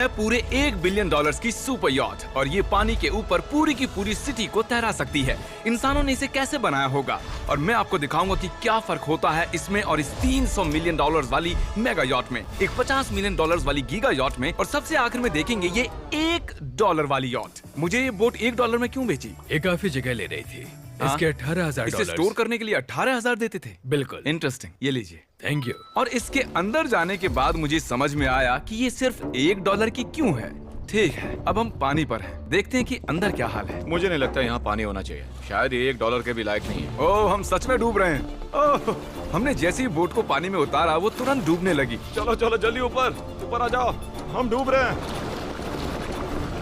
है पूरे $1 बिलियन की सुपर यॉट और ये पानी के ऊपर पूरी की पूरी सिटी को तैरा सकती है। इंसानों ने इसे कैसे बनाया होगा और मैं आपको दिखाऊंगा कि क्या फर्क होता है इसमें और इस $300 मिलियन वाली मेगा यॉट में, एक $50 मिलियन वाली गीगा यॉट में, और सबसे आखिर में देखेंगे ये $1 वाली यॉट। मुझे ये बोट $1 में क्यों बेची? ये काफी जगह ले रही थी। इसके $18,000। इसे स्टोर करने के लिए 18,000 देते थे। बिल्कुल। इंटरेस्टिंग, ये लीजिए। Thank you. और इसके अंदर जाने के बाद मुझे समझ में आया कि ये सिर्फ $1 की क्यों है। ठीक है, अब हम पानी पर हैं, देखते हैं कि अंदर क्या हाल है। मुझे नहीं लगता यहाँ पानी होना चाहिए, शायद ये $1 के भी लायक नहीं है। ओह, हम सच में डूब रहे हैं। ओह, हमने जैसे ही बोट को पानी में उतारा वो तुरंत डूबने लगी। चलो चलो जल्दी ऊपर आ जाओ, हम डूब रहे हैं।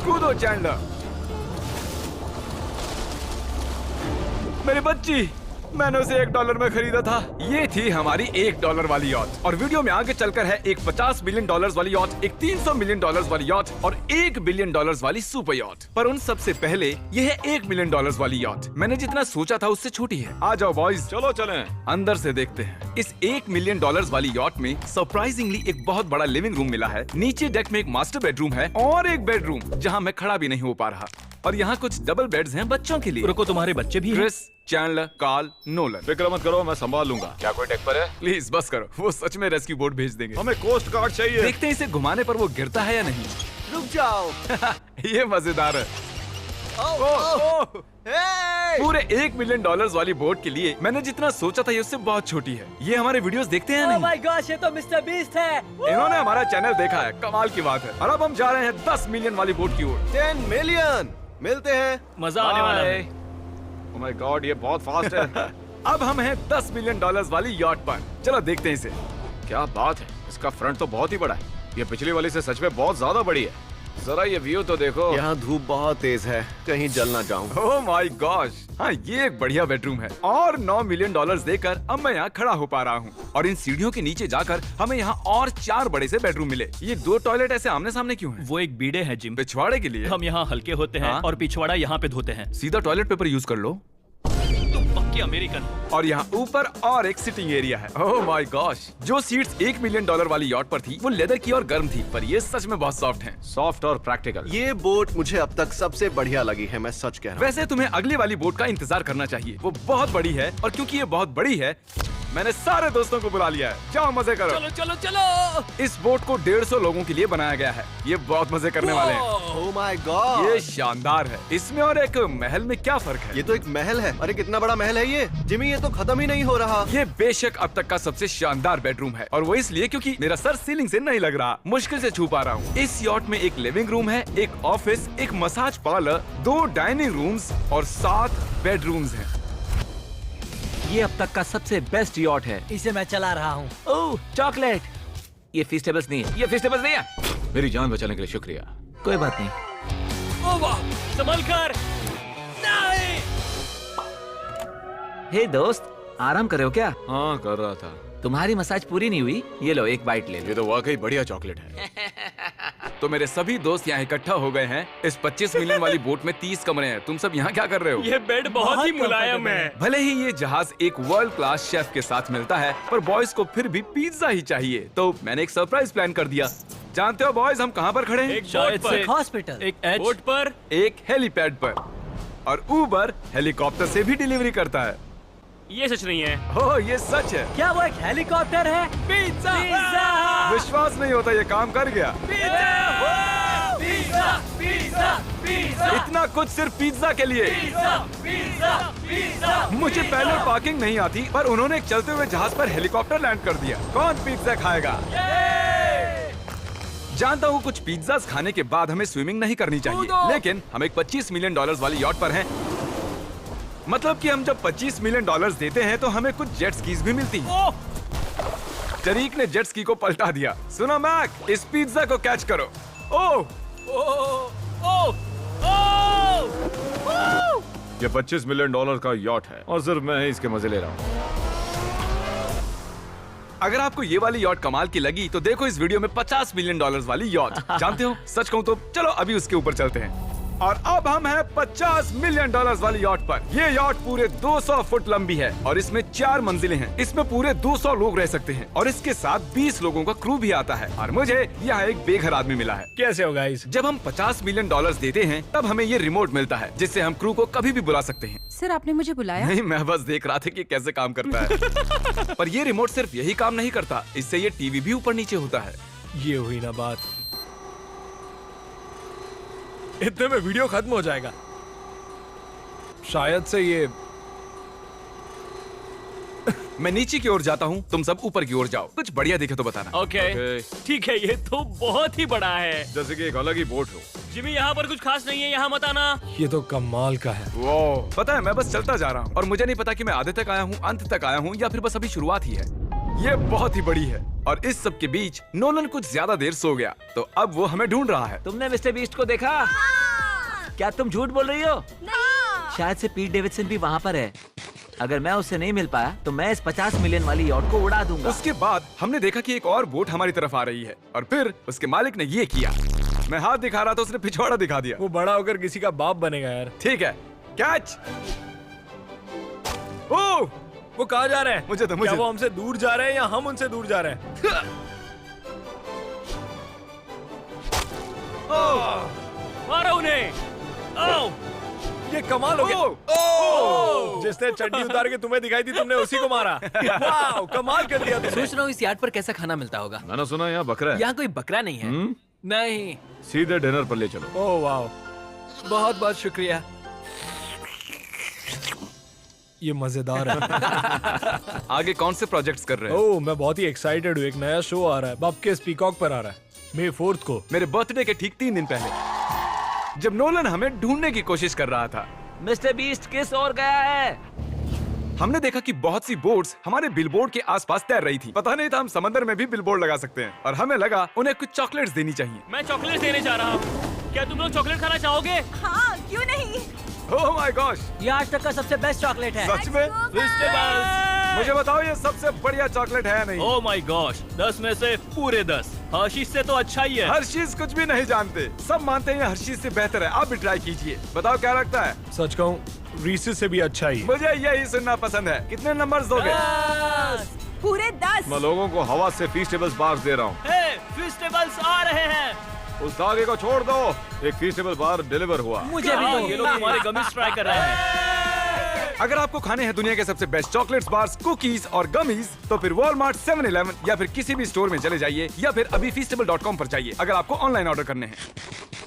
कूदो चैंडलर। मेरी बच्ची, मैंने उसे $1 में खरीदा था। ये थी हमारी $1 वाली यॉट। और वीडियो में आगे चलकर है एक $50 मिलियन वाली यॉट, एक $300 मिलियन वाली यॉट और $1 बिलियन वाली सुपर यॉट। पर उन सबसे पहले ये है $1 मिलियन वाली यॉट। मैंने जितना सोचा था उससे छोटी है। आ जाओ बॉयज, चलो चलें। अंदर से देखते हैं। इस $1 मिलियन वाली यॉट में सरप्राइजिंगली एक बहुत बड़ा लिविंग रूम मिला है। नीचे डेक में एक मास्टर बेडरूम है और एक बेडरूम जहाँ मैं खड़ा भी नहीं हो पा रहा। और यहाँ कुछ डबल बेड्स हैं बच्चों के लिए। रुको, तुम्हारे बच्चे भी हैं? Chris, Chandler, Carl, Nolan. फिक्र मत करो, मैं संभाल लूंगा। क्या कोई डेक पर है? प्लीज बस करो, वो सच में रेस्क्यू बोट भेज देंगे। हमें कोस्ट गार्ड चाहिए। देखते हैं इसे घुमाने पर वो गिरता है या नहीं। रुक जाओ। ये मजेदार है। पूरे $1 मिलियन वाली बोट के लिए मैंने जितना सोचा था ये उससे बहुत छोटी है। ये हमारे वीडियोस देखते हैं या नहीं? माय गॉश, ये तो मिस्टर बीस्ट है। इन्होंने हमारा चैनल देखा है, कमाल की बात है। और अब हम जा रहे हैं 10 मिलियन वाली बोट की ओर। 10 मिलियन मिलते हैं। मजा आने वाला है। ओह माय गॉड, ये बहुत फास्ट है। अब हम हैं $10 मिलियन वाली यॉट पर। चलो देखते हैं इसे। क्या बात है, इसका फ्रंट तो बहुत ही बड़ा है। ये पिछली वाली से सच में बहुत ज्यादा बड़ी है। जरा ये व्यू तो देखो। यहाँ धूप बहुत तेज है, कहीं जल ना जाऊं। ओह माय गॉश, हाँ ये एक बढ़िया बेडरूम है। और $9 मिलियन देकर अब मैं यहाँ खड़ा हो पा रहा हूँ। और इन सीढ़ियों के नीचे जाकर हमें यहाँ और 4 बड़े से बेडरूम मिले। ये 2 टॉयलेट ऐसे आमने सामने क्यों हैं? वो एक बीड़े हैं जिम। पिछवाड़े के लिए? हम यहाँ हल्के होते हैं हाँ? और पिछवाड़ा यहाँ पे धोते हैं। सीधा टॉयलेट पेपर यूज कर लो। तुम पक्के अमेरिकन। और यहाँ ऊपर और एक सिटिंग एरिया है। ओह माय गॉश, जो सीट्स $1 मिलियन वाली यॉट पर थी वो लेदर की और गर्म थी, पर ये सच में बहुत सॉफ्ट हैं। सॉफ्ट और प्रैक्टिकल। ये बोट मुझे अब तक सबसे बढ़िया लगी है, मैं सच कह रहा हूँ। वैसे तुम्हें अगली वाली बोट का इंतजार करना चाहिए, वो बहुत बड़ी है। और क्योंकि ये बहुत बड़ी है मैंने सारे दोस्तों को बुला लिया है। जाओ मजे करो। चलो चलो चलो। इस बोट को 150 लोगों के लिए बनाया गया है। ये बहुत मजे करने वाले हैं। ओह माय गॉड, ये शानदार है। इसमें और एक महल में क्या फर्क है? ये तो एक महल है। अरे कितना बड़ा महल है ये जिमी, ये तो खत्म ही नहीं हो रहा। ये बेशक अब तक का सबसे शानदार बेडरूम है, और वो इसलिए क्योंकि मेरा सर सीलिंग से नहीं लग रहा, मुश्किल से छू पा रहा हूँ। इस यॉट में एक लिविंग रूम है, एक ऑफिस, एक मसाज पार्लर, 2 डाइनिंग रूम्स और 7 बेडरूम्स हैं। ये अब तक का सबसे बेस्ट यॉट है। इसे मैं चला रहा हूँ। ओह चॉकलेट। ये फीस्टेबल्स नहीं है, ये फीस्टेबल्स नहीं है। मेरी जान बचाने के लिए शुक्रिया। कोई बात नहीं। ओह वाह, संभल कर। नहीं। हे दोस्त, आराम कर रहे हो क्या? हाँ कर रहा था। तुम्हारी मसाज पूरी नहीं हुई, ये लो एक बाइट ले लो। ये तो वाकई बढ़िया चॉकलेट है। तो मेरे सभी दोस्त यहाँ इकट्ठा हो गए हैं। इस 25 मिलियन वाली बोट में 30 कमरे हैं। तुम सब यहाँ क्या कर रहे हो? ये बेड बहुत ही मुलायम है। भले ही ये जहाज एक वर्ल्ड क्लास शेफ के साथ मिलता है, पर बॉयज को फिर भी पिज्जा ही चाहिए। तो मैंने एक सरप्राइज प्लान कर दिया। जानते हो बॉयज, हम कहाँ पर खड़े हैं? एक शायद से हॉस्पिटल, एक बोट पर, एक हेलीपैड पर। और उबर हेलीकॉप्टर से भी डिलीवरी करता है। ये सच नहीं है। हो, ये सच है। क्या वो एक हेलीकॉप्टर है? पिज्जा। विश्वास नहीं होता, ये काम कर गया। Pizza pizza pizza. इतना कुछ सिर्फ पिज्जा के लिए। मुझे पहले पार्किंग नहीं आती, पर उन्होंने एक चलते हुए जहाज पर हेलीकॉप्टर लैंड कर दिया। कौन पिज्जा खाएगा? जानता हूँ कुछ पिज्जास खाने के बाद हमें स्विमिंग नहीं करनी चाहिए, लेकिन हम एक $25 मिलियन वाली यॉट पर हैं। मतलब कि हम जब $25 मिलियन देते हैं तो हमें कुछ जेट स्कीज भी मिलती हैं। तरीक ने जेट स्की को पलटा दिया। सुनो मैक, इस पिज्जा को कैच करो। ओह ये $25 मिलियन का यॉट है और सिर्फ मैं ही इसके मजे ले रहा हूँ। अगर आपको ये वाली यॉट कमाल की लगी तो देखो इस वीडियो में $50 मिलियन वाली यॉट। जानते हो, सच कहूँ तो चलो अभी उसके ऊपर चलते हैं। और अब हम हैं 50 मिलियन डॉलर्स वाली यॉट पर। ये यॉट पूरे 200 फुट लंबी है और इसमें 4 मंजिलें हैं। इसमें पूरे 200 लोग रह सकते हैं और इसके साथ 20 लोगों का क्रू भी आता है। और मुझे यहाँ एक बेघर आदमी मिला है। कैसे हो गाइस? जब हम 50 मिलियन डॉलर्स देते हैं तब हमें ये रिमोट मिलता है जिससे हम क्रू को कभी भी बुला सकते हैं। सर आपने मुझे बुलाया? नहीं, मैं बस देख रहा था कि कैसे काम करता है। पर ये रिमोट सिर्फ यही काम नहीं करता, इससे ये टीवी भी ऊपर नीचे होता है। ये हुई ना बात, इतने में वीडियो खत्म हो जाएगा। शायद से ये मैं नीचे की ओर जाता हूँ, तुम सब ऊपर की ओर जाओ। कुछ बढ़िया दिखे तो बताना। ओके ठीक है, ये तो बहुत ही बड़ा है। जैसे कि एक अलग ही बोट हो। जिमी यहाँ पर कुछ खास नहीं है, यहाँ मत आना। ये तो कमाल का है। वो पता है, मैं बस चलता जा रहा हूँ और मुझे नहीं पता कि मैं आधे तक आया हूँ, अंत तक आया हूँ या फिर बस अभी शुरुआत ही है। ये बहुत ही बड़ी है और इस सब के बीच नोलन कुछ ज्यादा देर सो गया, तो अब वो हमें ढूंढ रहा है। तुमने मिस्टर बीस्ट को देखा? क्या तुम झूठ बोल रही हो? शायद से पीट डेविडसन भी वहाँ पर है। अगर मैं उससे नहीं मिल पाया तो मैं इस 50 मिलियन वाली यॉट को उड़ा दूंगा। उसके बाद हमने देखा कि एक और बोट हमारी तरफ आ रही है और फिर उसके मालिक ने ये किया। मैं हाथ दिखा रहा था, उसने पिछवाड़ा दिखा दिया। वो बड़ा होकर किसी का बाप बनेगा यार। ठीक है, कैच। ओह, वो कहाँ जा रहे हैं? मुझे तो क्या वो हमसे दूर जा रहे हैं या हम उनसे दूर जा रहे हैं? मारो उन्हें। ओह, ये कमाल हो गया। ओह! जिसने चड्डी उतार के तुम्हें दिखाई थी तुमने उसी को मारा। वाह, कमाल कर दिया तुमने। सोच रहा हूँ इस यार्ड पर कैसा खाना मिलता होगा। मैंने सुना यहाँ बकरा है। यहाँ कोई बकरा नहीं है। नहीं। सीधे डिनर पर ले चलो। ओह वाह, बहुत बहुत शुक्रिया। ये मजेदार है। आगे कौन से प्रोजेक्ट्स कर रहे हैं? ओह, मैं बहुत ही एक्साइटेड हूँ। एक नया शो आ रहा है, बब के पीकॉक पर आ रहा है May 4th को। मेरे बर्थडे के ठीक 3 दिन पहले, जब नोलन हमें ढूंढने की कोशिश कर रहा था। मिस्टर बीस्ट किस ओर गया है? हमने देखा कि बहुत सी बोट्स हमारे बिलबोर्ड के आसपास तैर रही थी। पता नहीं था हम समंदर में भी बिलबोर्ड लगा सकते हैं और हमें लगा उन्हें कुछ चॉकलेट्स देनी चाहिए। मैं चॉकलेट देने जा रहा हूँ। क्या तुम लोग चॉकलेट खाना चाहोगे? हाँ, क्यों नहीं? ओह माय गॉश, ये आज तक का सबसे बेस्ट चॉकलेट है। सच में? मुझे बताओ, ये सबसे बढ़िया चॉकलेट है या नहीं? ओह माय गॉश, 10 में से पूरे 10। हर्शीज से तो अच्छा ही है। हर्शीज कुछ भी नहीं जानते, सब मानते हैं हर्शीज से बेहतर है। आप भी ट्राई कीजिए, बताओ क्या लगता है? सच कहूँ रीसेस से भी अच्छा ही है। मुझे यही सुनना पसंद है। कितने नंबर्स दोगे? पूरे 10। मैं लोगों को हवा से फीस्टेबल्स बार्स दे रहा हूँ। हे, फेस्टिवल्स आ रहे हैं। उस धागे को छोड़ दो। एक फीस्टेबल बार डिलीवर हुआ। मुझे भी हाँ, दो। ये लोग हमारे गमीज ट्राई कर रहे हैं। अगर आपको खाने हैं दुनिया के सबसे बेस्ट चॉकलेट्स, बार्स, कुकीज और गमीज, तो फिर वॉलमार्ट, 7-Eleven या फिर किसी भी स्टोर में चले जाइए या फिर अभी feastable.com पर जाइए अगर आपको ऑनलाइन ऑर्डर करने हैं।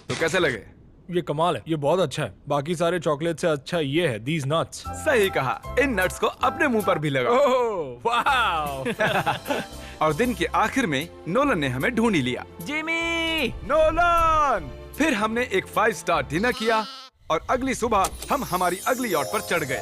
तो कैसे लगे? ये कमाल है, ये बहुत अच्छा है। बाकी सारे चॉकलेट से अच्छा ये है, these nuts। सही कहा, इन नट्स को अपने मुंह पर भी लगाओ। ओह वाह। और दिन के आखिर में नोलन ने हमें ढूंढ ही लिया। जिमी! नोलन! फिर हमने एक 5 स्टार डिनर किया और अगली सुबह हम हमारी अगली यॉट पर चढ़ गए।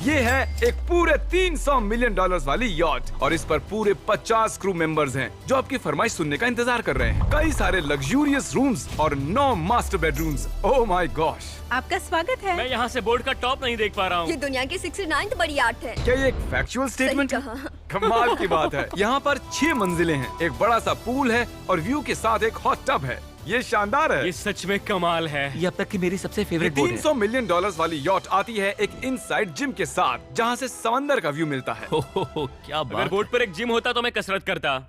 ये है एक पूरे 300 मिलियन डॉलर्स वाली यॉट और इस पर पूरे 50 क्रू मेंबर्स हैं जो आपकी फरमाइश सुनने का इंतजार कर रहे हैं। कई सारे लग्जूरियस रूम्स और 9 master bedrooms. Oh my gosh! आपका स्वागत है। मैं यहाँ से बोर्ड का टॉप नहीं देख पा रहा ये हूँ। दुनिया की 69th बड़ी आर्ट है। क्या ये एक फैक्चुअल स्टेटमेंट है? कहा। कमाल की बात है। यहाँ पर 6 मंजिलें हैं, एक बड़ा सा पूल है और व्यू के साथ एक हॉट टब है। ये शानदार है। ये सच में कमाल है। ये अब तक की मेरी सबसे ये फेवरेट बोट है। 300 मिलियन डॉलर्स वाली यॉट आती है एक इनसाइड जिम के साथ जहाँ से समंदर का व्यू मिलता है। क्या अगर बात। बोर्ड पर एक जिम होता तो मैं कसरत करता।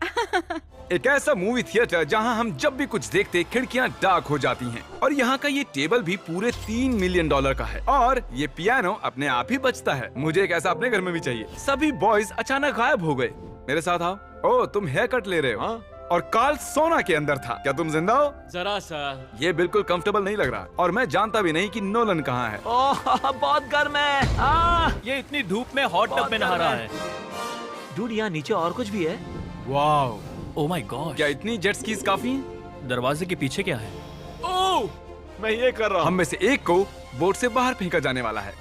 एक ऐसा मूवी थिएटर जहां हम जब भी कुछ देखते खिड़कियां डार्क हो जाती हैं। और यहाँ का ये टेबल भी पूरे 3 मिलियन डॉलर का है और ये पियानो अपने आप ही बजता है। मुझे एक ऐसा अपने घर में भी चाहिए। सभी बॉयज अचानक गायब हो गए। मेरे साथ आओ। ओह, तुम हेयर कट ले रहे हो? हाँ? और कार्ल सोना के अंदर था। क्या तुम जिंदा हो? जरा सा। ये बिल्कुल कंफर्टेबल नहीं लग रहा और मैं जानता भी नहीं कि नोलन कहाँ है। ओह, बहुत गर्म है। ये इतनी धूप में हॉट टब में नहा रहा है। डूड, यहाँ नीचे और कुछ भी है। वाह, ओह माय गॉड। क्या इतनी जेट स्कीज काफी हैं? दरवाजे के पीछे क्या है? ओह, मैं ये कर रहा हम हूँ। में से एक को बोट से बाहर फेंका जाने वाला है।